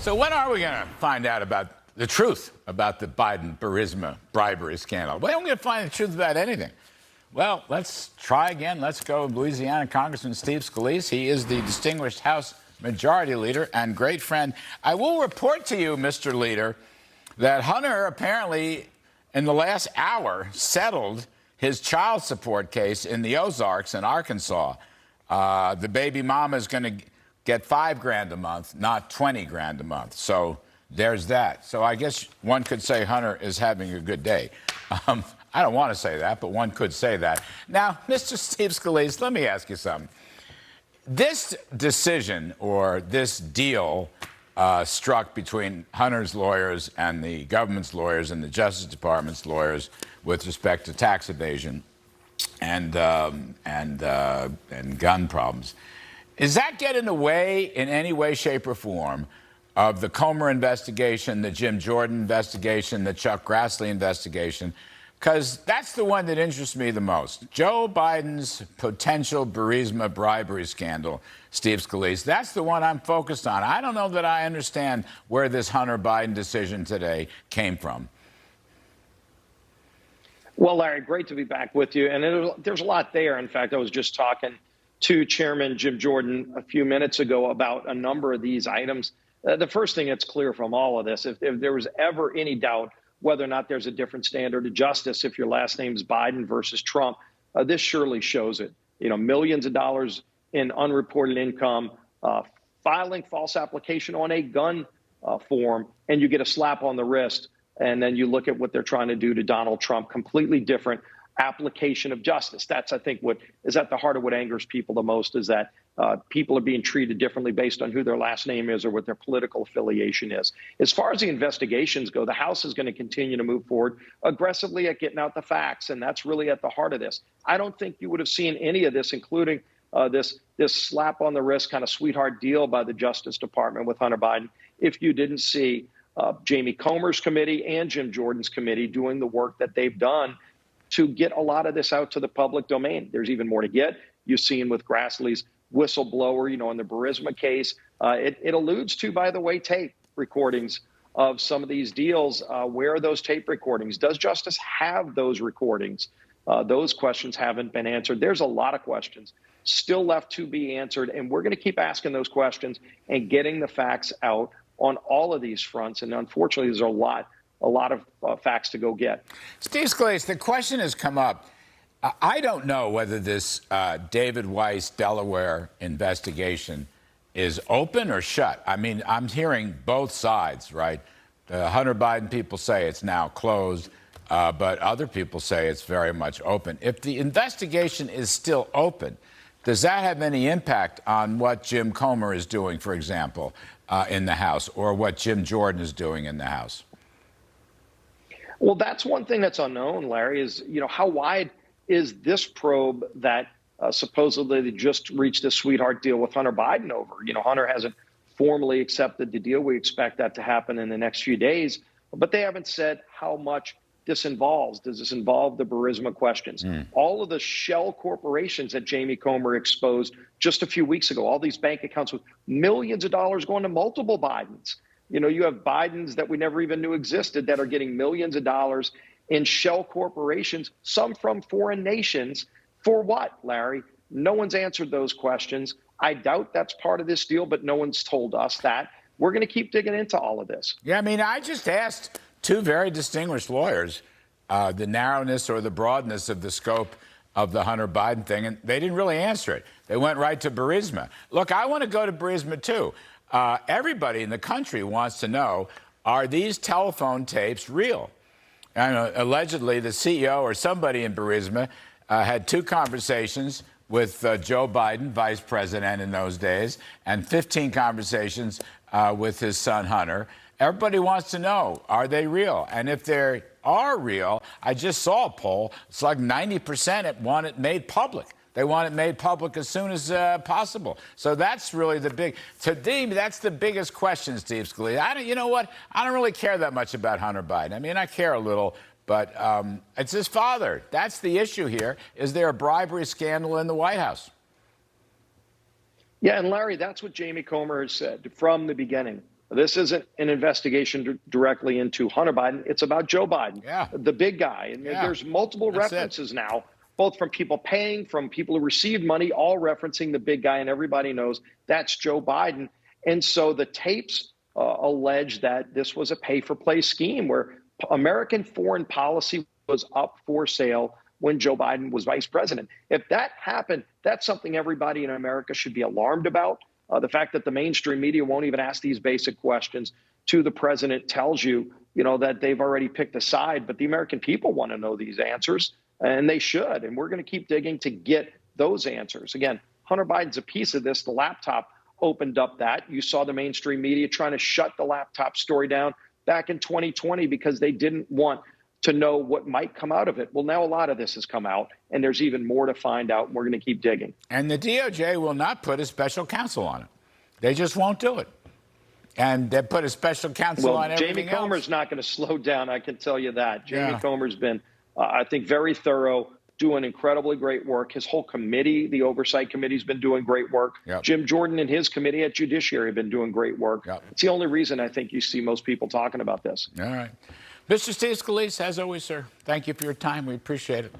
So when are we going to find out about the truth about the Biden-Burisma bribery scandal? We don't going to find the truth about anything. Well, let's try again. Let's go Louisiana Congressman Steve Scalise. He is the distinguished House Majority Leader and great friend. I will report to you, Mr. Leader, that Hunter apparently in the last hour settled his child support case in the Ozarks in Arkansas. The baby mama is going to get $5,000 a month, not $20,000 a month. So there's that. So I guess one could say Hunter is having a good day. I don't want to say that, but one could say that. Now, Mr. Steve Scalise, let me ask you something. This decision or this deal struck between Hunter's lawyers and the government's lawyers and the Justice Department's lawyers with respect to tax evasion and gun problems. Does that get in the way in any way, shape, or form of the Comer investigation, the Jim Jordan investigation, the Chuck Grassley investigation? Because that's the one that interests me the most. Joe Biden's potential Burisma bribery scandal, Steve Scalise, that's the one I'm focused on. I don't know that I understand where this Hunter Biden decision today came from. Well, Larry, great to be back with you. And there's a lot there. In fact, I was just talking to Chairman Jim Jordan a few minutes ago about a number of these items. The first thing that's clear from all of this, if there was ever any doubt whether or not there's a different standard of justice if your last name is Biden versus Trump, this surely shows it. You know, millions of dollars in unreported income, filing false application on a gun form, and you get a slap on the wrist. And then you look at what they're trying to do to Donald Trump, completely different application of justice. That's, I think, what is at the heart of what angers people the most, is that people are being treated differently based on who their last name is or what their political affiliation is. As far as the investigations go, the House is going to continue to move forward aggressively at getting out the facts, and that's really at the heart of this. I don't think you would have seen any of this, including this slap on the wrist kind of sweetheart deal by the Justice Department with Hunter Biden, if you didn't see Jamie Comer's committee and Jim Jordan's committee doing the work that they've done to get a lot of this out to the public domain. There's even more to get. You've seen with Grassley's whistleblower, in the Burisma case. It alludes to, by the way, tape recordings of some of these deals. Where are those tape recordings? Does Justice have those recordings? Those questions haven't been answered. There's a lot of questions still left to be answered, and we're going to keep asking those questions and getting the facts out on all of these fronts. And unfortunately, there's a lot of facts to go get. Steve Scalise, the question has come up. I don't know whether this David Weiss Delaware investigation is open or shut. I mean, I'm hearing both sides, right? The Hunter Biden people say it's now closed, but other people say it's very much open. If the investigation is still open, does that have any impact on what Jim Comer is doing, for example, in the House, or what Jim Jordan is doing in the House? Well, that's one thing that's unknown, Larry, is, how wide is this probe that supposedly they just reached a sweetheart deal with Hunter Biden over? Hunter hasn't formally accepted the deal. We expect that to happen in the next few days, but they haven't said how much this involves. Does this involve the Burisma questions? All of the shell corporations that Jamie Comer exposed just a few weeks ago, all these bank accounts with millions of dollars going to multiple Bidens. You have Bidens that we never even knew existed that are getting millions of dollars in shell corporations, some from foreign nations. For what, Larry? No one's answered those questions. I doubt that's part of this deal, but no one's told us that. We're going to keep digging into all of this. Yeah, I mean, I just asked two very distinguished lawyers the narrowness or the broadness of the scope of the Hunter Biden thing, and they didn't really answer it. They went right to Burisma. Look, I want to go to Burisma, too. Everybody in the country wants to know, are these telephone tapes real? Allegedly, the CEO or somebody in Burisma had two conversations with Joe Biden, vice president in those days, and 15 conversations with his son, Hunter. Everybody wants to know, are they real? And if they are real, I just saw a poll, it's like 90% want it made public. They want it made public as soon as possible. So that's really the big, to me, that's the biggest question, Steve Scalise. You know what? I don't really care that much about Hunter Biden. I mean, I care a little, but it's his father. That's the issue here. Is there a bribery scandal in the White House? Yeah, and Larry, that's what Jamie Comer has said from the beginning. This isn't an investigation directly into Hunter Biden. It's about Joe Biden, the big guy. And there's multiple references now, both from people paying, from people who received money, all referencing the big guy. And everybody knows that's Joe Biden. And so the tapes allege that this was a pay-for-play scheme where American foreign policy was up for sale when Joe Biden was vice president. If that happened, that's something everybody in America should be alarmed about. The fact that the mainstream media won't even ask these basic questions to the president tells you, that they've already picked a side. But the American people want to know these answers, and they should. And we're going to keep digging to get those answers. Again, Hunter Biden's a piece of this. The laptop opened up that. You saw the mainstream media trying to shut the laptop story down back in 2020 because they didn't want to know what might come out of it. Well, now a lot of this has come out, and there's even more to find out, and we're going to keep digging. And the DOJ will not put a special counsel on it. They just won't do it. And they put a special counsel on everything Jamie Comer's not going to slow down, I can tell you that. Jamie Comer's been, I think, very thorough, doing incredibly great work. His whole committee, the Oversight Committee, has been doing great work. Jim Jordan and his committee at Judiciary have been doing great work. It's the only reason I think you see most people talking about this. All right. Mr. Steve Scalise, as always, sir, thank you for your time. We appreciate it.